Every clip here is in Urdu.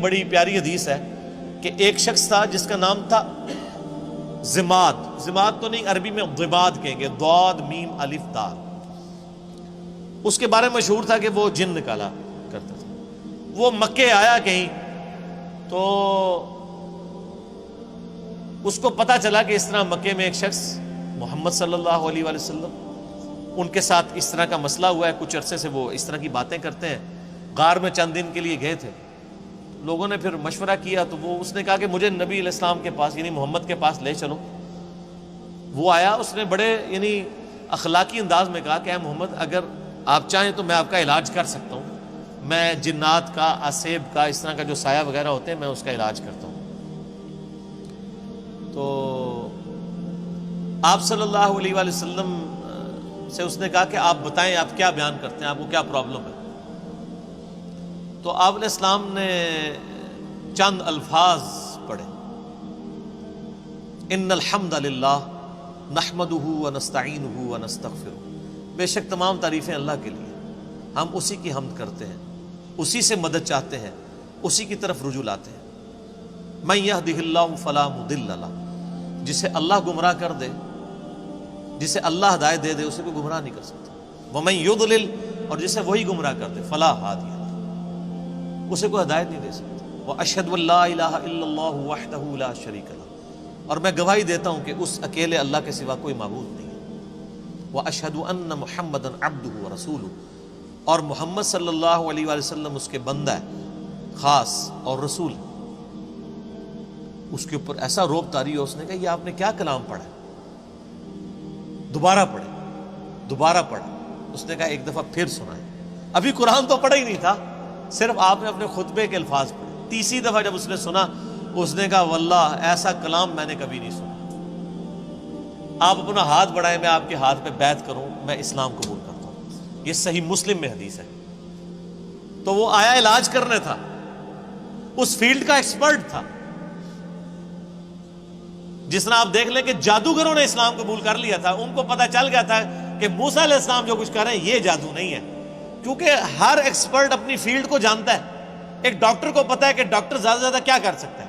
بڑی پیاری حدیث ہے کہ ایک شخص تھا جس کا نام تھا زماد. زماد تو نہیں، عربی میں ضباد کہیں گے، ضاد میم الف دال. اس کے بارے میں مشہور تھا کہ وہ جن نکالا کرتا تھا. وہ مکے آیا کہیں تو اس کو پتا چلا کہ اس طرح مکے میں ایک شخص محمد صلی اللہ علیہ وآلہ وسلم ان کے ساتھ اس طرح کا مسئلہ ہوا ہے. کچھ عرصے سے وہ اس طرح کی باتیں کرتے ہیں. غار میں چند دن کے لیے گئے تھے. لوگوں نے پھر مشورہ کیا تو اس نے کہا کہ مجھے نبی علیہ السلام کے پاس یعنی محمد کے پاس لے چلو. وہ آیا، اس نے بڑے یعنی اخلاقی انداز میں کہا کہ اے محمد، اگر آپ چاہیں تو میں آپ کا علاج کر سکتا ہوں. میں جنات کا، اسیب کا، اس طرح کا جو سایہ وغیرہ ہوتے ہیں میں اس کا علاج کرتا ہوں. تو آپ صلی اللہ علیہ وآلہ وسلم سے اس نے کہا کہ آپ بتائیں آپ کیا بیان کرتے ہیں، آپ کو کیا پرابلم ہے. تو آپ علیہ السلام نے چند الفاظ پڑھے: ان الحمد للہ نحمدہ ونستعینہ ونستغفرہ. بے شک تمام تعریفیں اللہ کے لیے، ہم اسی کی حمد کرتے ہیں، اسی سے مدد چاہتے ہیں، اسی کی طرف رجوع لاتے ہیں. من یہدہ اللہ فلا مضل لہ. جسے اللہ گمراہ کر دے، جسے اللہ ہدایت دے دے، اسے کوئی گمراہ نہیں کر سکتا. ومن یضلل، اور جسے وہی گمراہ کر دے، فلا ہادی لہ، اسے کوئی ہدایت نہیں دے سکتا. واشہد ان لا الہ الا اللہ وحدہ لا شریک لہ. اور میں گواہی دیتا ہوں کہ اس اکیلے اللہ کے سوا کوئی معبود نہیں ہے. واشہد ان محمدا عبدہ ورسولہ. اور محمد صلی اللہ علیہ وآلہ وسلم اس کے بندہ ہے خاص اور رسول. اس کے اوپر ایسا روب طاری ہو، اس نے کہا یہ آپ نے کیا کلام پڑھا ہے؟ دوبارہ پڑھے، دوبارہ پڑھا. اس نے کہا ایک دفعہ پھر سنائے. ابھی قرآن تو پڑھا ہی نہیں تھا، صرف آپ نے اپنے خطبے کے الفاظ پڑھے. تیسری دفعہ جب اس نے سنا، اس نے کہا واللہ ایسا کلام میں نے کبھی نہیں سنا. آپ اپنا ہاتھ بڑھائیں، میں آپ کے ہاتھ پہ بیعت کروں، میں اسلام قبول کرتا ہوں. یہ صحیح مسلم میں حدیث ہے. تو وہ آیا علاج کرنے تھا، اس فیلڈ کا ایکسپرٹ تھا. جس طرح آپ دیکھ لیں کہ جادوگروں نے اسلام قبول کر لیا تھا. ان کو پتہ چل گیا تھا کہ موسیٰ علیہ السلام جو کچھ کر رہے ہیں یہ جادو نہیں ہے، کیونکہ ہر ایکسپرٹ اپنی فیلڈ کو جانتا ہے. ایک ڈاکٹر کو پتا ہے کہ ڈاکٹر زیادہ سے زیادہ کیا کر سکتا ہے،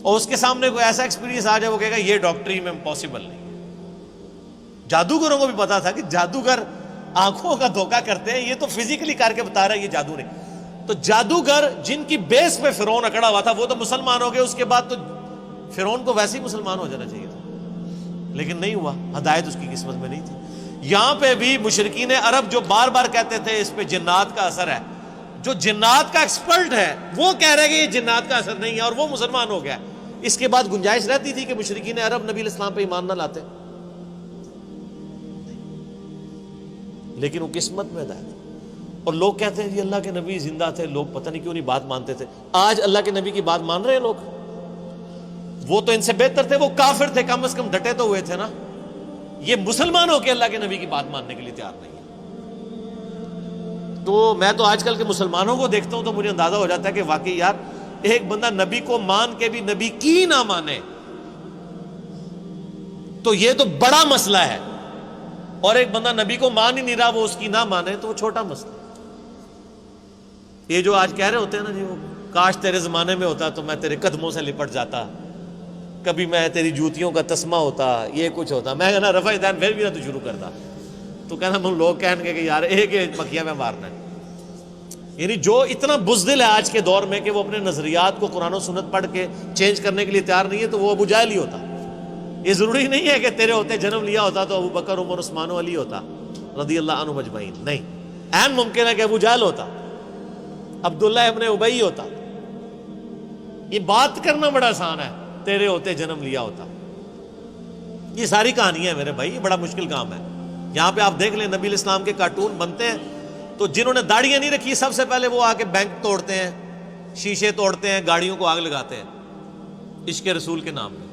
اور اس کے سامنے کوئی ایسا ایکسپیرینس آ جائے وہ کہے گا یہ ڈاکٹری میں پاسبل نہیں. جادوگروں کو بھی پتا تھا کہ جادوگر آنکھوں کا دھوکہ کرتے ہیں، یہ تو فزیکلی کر کے بتا رہا ہے یہ جادو نہیں. تو جادوگر جن کی بیس پہ فرعون اکڑا ہوا تھا وہ تو مسلمان ہو گئے. اس کے بعد تو فرعون کو ویسے ہی مسلمان ہو جانا چاہیے تھا، لیکن نہیں ہوا. ہدایت اس کی قسمت میں نہیں تھی. یہاں پہ بھی مشرکین عرب جو بار بار کہتے تھے اس پہ جنات کا اثر ہے، جو جنات کا ایکسپرٹ ہے وہ کہہ رہے کہ یہ جنات کا اثر نہیں ہے، اور وہ مسلمان ہو گیا. اس کے بعد گنجائش رہتی تھی کہ مشرکین عرب نبی علیہ السلام پہ ایمان نہ لاتے، لیکن وہ قسمت میں ہدایت. اور لوگ کہتے ہیں جی اللہ کے نبی زندہ تھے، لوگ پتہ نہیں کیوں نہیں بات مانتے تھے. آج اللہ کے نبی کی بات مان رہے ہیں لوگ. وہ تو ان سے بہتر تھے، وہ کافر تھے، کم از کم ڈٹے تو ہوئے تھے نا. یہ مسلمان ہو کے اللہ کے نبی کی بات ماننے کے لیے تیار نہیں ہے. تو میں تو آج کل کے مسلمانوں کو دیکھتا ہوں تو مجھے اندازہ ہو جاتا ہے کہ واقعی یار ایک بندہ نبی کو مان کے بھی نبی کی نہ مانے تو یہ تو بڑا مسئلہ ہے، اور ایک بندہ نبی کو مان ہی نہیں رہا وہ اس کی نہ مانے تو وہ چھوٹا مسئلہ. یہ جو آج کہہ رہے ہوتے ہیں نا جی وہ کاش تیرے زمانے میں ہوتا تو میں تیرے قدموں سے لپٹ جاتا، کبھی میں تیری جوتیوں کا تسمہ ہوتا، یہ کچھ ہوتا. میں کہنا رفع دین پھر بھی نہ تو شروع کرتا. تو کہنا من لوگ کہیں گے کہ یار ایک مکھیا میں مارنا ہے. یعنی جو اتنا بزدل ہے آج کے دور میں کہ وہ اپنے نظریات کو قرآن و سنت پڑھ کے چینج کرنے کے لیے تیار نہیں ہے، تو وہ ابو جہل ہی ہوتا. یہ ضروری نہیں ہے کہ تیرے ہوتے جنم لیا ہوتا تو ابو بکر، عمر، عثمان و علی ہوتا رضی اللہ عنہم اجمعین. نہیں، عین ممکن ہے کہ ابو جہل ہوتا، عبداللہ ابن ابی ہوتا. یہ بات کرنا بڑا آسان ہے، تیرے ہوتے جنم لیا ہوتا. یہ ساری کہانی ہے میرے بھائی، یہ بڑا مشکل کام ہے. یہاں پہ آپ دیکھ لیں نبی علیہ السلام کے کارٹون بنتے ہیں تو جنہوں نے داڑیاں نہیں رکھی سب سے پہلے وہ آ کے بینک توڑتے ہیں، شیشے توڑتے ہیں، گاڑیوں کو آگ لگاتے ہیں عشق رسول کے نام میں.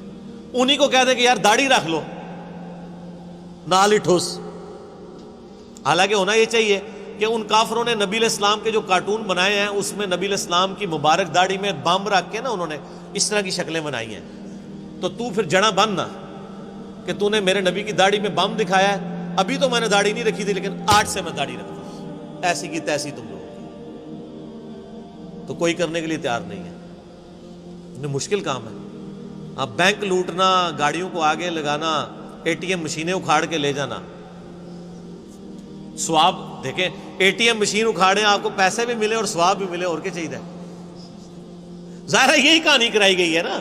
انہی کو کہتے ہیں کہ یار داڑھی رکھ لو، نال ہی ٹھوس. حالانکہ ہونا یہ چاہیے کہ ان کافروں نے نبی علیہ السلام کے جو کارٹون بنائے ہیں اس میں نبی علیہ السلام کی مبارک داڑھی میں بم رکھ کے نا انہوں نے اس طرح کی شکلیں بنائی ہیں. تو پھر جڑا بن نا کہ تو نے میرے نبی کی داڑھی میں بم دکھایا ہے. ابھی تو میں نے داڑھی نہیں رکھی تھی لیکن آج سے میں داڑھی رکھتا ہوں. ایسی کی تیسی تم لوگ. تو کوئی کرنے کے لیے تیار نہیں ہے. مشکل کام ہے. اب بینک لوٹنا، گاڑیوں کو آگے لگانا، اے ٹی ایم مشینیں اکھاڑ کے لے جانا. ثواب دیکھیں، اے ٹی ایم مشین اکھاڑیں، آپ کو پیسے بھی ملے اور ثواب بھی ملے، اور کیا چاہیے. ظاہر ہے یہی کہانی کرائی گئی ہے نا.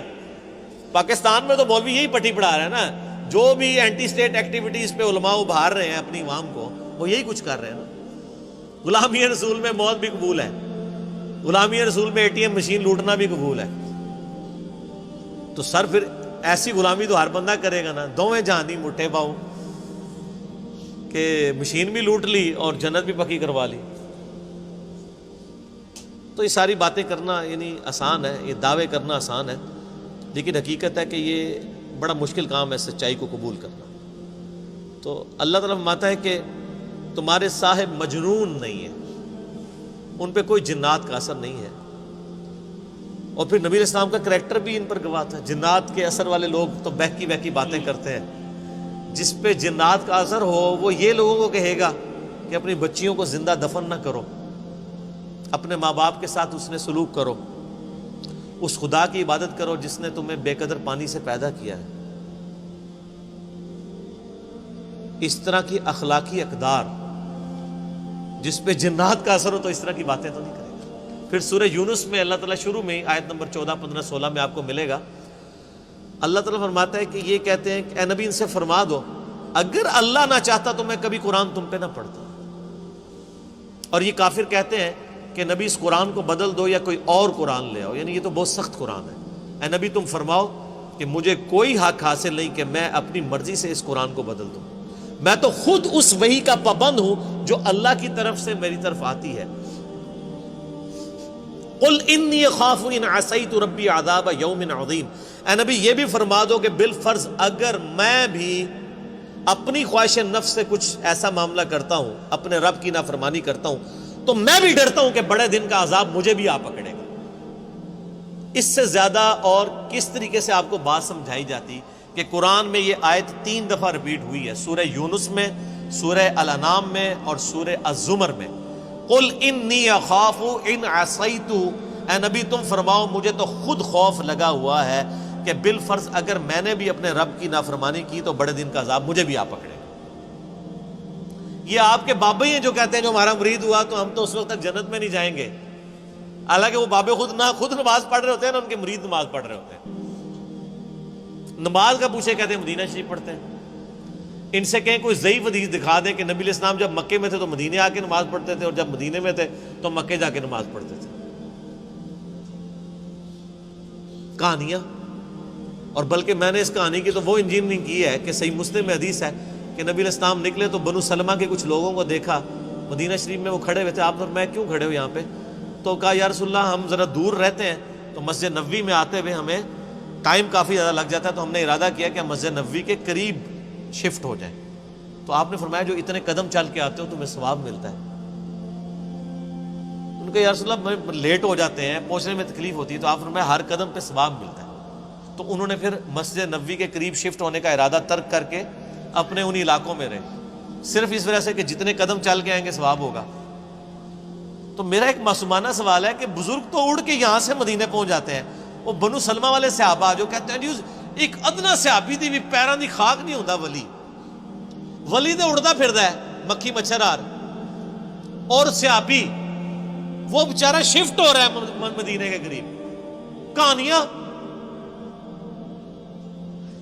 پاکستان میں تو مولوی یہی پٹی پڑھا رہے ہیں نا. جو بھی اینٹی اسٹیٹ ایکٹیویٹیز پہ علماء ابھار رہے ہیں اپنی عوام کو، وہ یہی کچھ کر رہے ہیں نا. غلامی رسول میں موت بھی قبول ہے، غلامی رسول میں اے ٹی ایم مشین لوٹنا بھی قبول ہے. تو سر پھر ایسی غلامی تو ہر بندہ کرے گا نا. دوویں جہانی مٹھے پاؤں کہ مشین بھی لوٹ لی اور جنت بھی پکی کروا لی. تو یہ ساری باتیں کرنا یعنی آسان ہے، یہ دعوے کرنا آسان ہے، لیکن حقیقت ہے کہ یہ بڑا مشکل کام ہے سچائی کو قبول کرنا. تو اللہ تعالیٰ فرماتا ہے کہ تمہارے صاحب مجنون نہیں ہیں، ان پہ کوئی جنات کا اثر نہیں ہے. اور پھر نبی علیہ السلام کا کریکٹر بھی ان پر گواہ تھا. جنات کے اثر والے لوگ تو بہکی بہکی باتیں کرتے ہیں. جس پہ جنات کا اثر ہو وہ یہ لوگوں کو کہے گا کہ اپنی بچیوں کو زندہ دفن نہ کرو، اپنے ماں باپ کے ساتھ اس نے سلوک کرو، اس خدا کی عبادت کرو جس نے تمہیں بے قدر پانی سے پیدا کیا ہے. اس طرح کی اخلاقی اقدار جس پہ جنات کا اثر ہو تو اس طرح کی باتیں تو نہیں کرے گا. پھر سورہ یونس میں اللہ تعالیٰ شروع میں آیت نمبر 14، 15، 16 میں آپ کو ملے گا. اللہ تعالیٰ فرماتا ہے کہ یہ کہتے ہیں کہ اے نبی ان سے فرما دو اگر اللہ نہ چاہتا تو میں کبھی قرآن تم پہ نہ پڑھتا. اور یہ کافر کہتے ہیں کہ نبی اس قرآن کو بدل دو یا کوئی اور قرآن لے آؤ، یعنی یہ تو بہت سخت قرآن ہے. اے نبی تم فرماؤ کہ مجھے کوئی حق حاصل نہیں کہ میں اپنی مرضی سے اس قرآن کو بدل دوں. میں تو خود اس وحی کا پابند ہوں جو اللہ کی طرف سے میری طرف آتی ہے. قل انی اخاف ان عصیت ربی عذاب یوم عظیم. اے نبی یہ بھی فرما دو کہ بالفرض اگر میں بھی اپنی خواہش نفس سے کچھ ایسا معاملہ کرتا ہوں، اپنے رب کی نافرمانی کرتا ہوں، تو میں بھی ڈرتا ہوں کہ بڑے دن کا عذاب مجھے بھی آ پکڑے گا. اس سے زیادہ اور کس طریقے سے آپ کو بات سمجھائی جاتی کہ قرآن میں یہ آیت 3 دفعہ ریپیٹ ہوئی ہے، سورہ یونس میں، سورہ الانعام میں اور سورہ الزمر میں. قل انی اخاف ان عصیت. اے نبی تم فرماؤ مجھے تو خود خوف لگا ہوا ہے کہ بالفرض اگر میں نے بھی اپنے رب کی نافرمانی کی تو بڑے دن کا عذاب مجھے بھی آ پکڑے گا. یہ آپ کے بابے ہی ہیں جو کہتے ہیں جو ہمارا مرید ہوا تو ہم تو اس وقت تک جنت میں نہیں جائیں گے، حالانکہ وہ بابے خود نماز پڑھ رہے ہوتے ہیں نا، ان کے مرید نماز پڑھ رہے ہوتے ہیں. نماز کا پوچھے کہتے ہیں مدینہ شریف پڑھتے ہیں. ان سے کہیں کوئی ضعیف حدیث دکھا دیں کہ نبی علیہ السلام جب مکے میں تھے تو مدینے آ کے نماز پڑھتے تھے اور جب مدینے میں تھے تو مکے جا کے نماز پڑھتے تھے. کہانیاں. اور بلکہ میں نے اس کہانی کی تو وہ انجینئرنگ کی ہے کہ صحیح مسلم میں حدیث ہے کہ نبی علیہ السلام نکلے تو بنو سلمہ کے کچھ لوگوں کو دیکھا مدینہ شریف میں، وہ کھڑے ہوئے تھے. آپ نے میں کیوں کھڑے ہو یہاں پہ؟ تو کہا یا رسول اللہ ہم ذرا دور رہتے ہیں تو مسجد نبوی میں آتے ہوئے ہمیں ٹائم کافی زیادہ لگ جاتا ہے، تو ہم نے ارادہ کیا کہ ہم مسجد نبوی کے قریب شفٹ ہو جائیں. تو آپ نے فرمایا جو اتنے قدم چل کے آتے ہو تمہیں ثواب ملتا ہے. ان کو یا رسول اللہ لیٹ ہو جاتے ہیں، پہنچنے میں تکلیف ہوتی ہے. تو آپ نے فرمایا ہر قدم پہ ثواب ملتا ہے. تو انہوں نے پھر مسجد نبوی کے قریب شفٹ ہونے کا ارادہ ترک کر کے اپنے انہی علاقوں میں رہے، صرف اس وجہ سے کہ جتنے قدم چل کے آئیں گے ثواب ہوگا. تو میرا ایک معصومانہ سوال ہے کہ بزرگ تو اڑ کے یہاں سے مدینے پہنچ جاتے ہیں، وہ بنو سلمہ والے صحابہ جو کہتے ہیں ایک ادنا صحابی دی بھی پیراں دی خاک نہیں ہوتا، ولی تو اڑتا پھردا ہے مکھی مچھر آر، اور صحابی وہ بیچارہ شفٹ ہو رہا ہے مدینے کے قریب. کہانیاں.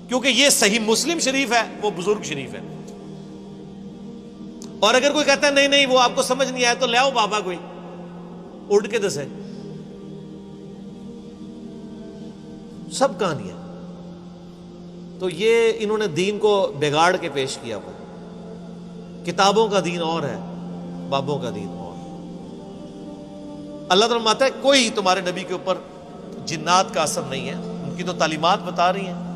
کیونکہ یہ صحیح مسلم شریف ہے، وہ بزرگ شریف ہے. اور اگر کوئی کہتا ہے نہیں نہیں وہ آپ کو سمجھ نہیں آیا تو لے آؤ بابا کوئی اڑ کے دسے. سب کہانیاں. تو یہ انہوں نے دین کو بگاڑ کے پیش کیا ہوا. کتابوں کا دین اور ہے، بابوں کا دین اور. اللہ تعالیٰ فرماتا ہے کوئی تمہارے نبی کے اوپر جنات کا اثر نہیں ہے، ان کی تو تعلیمات بتا رہی ہیں.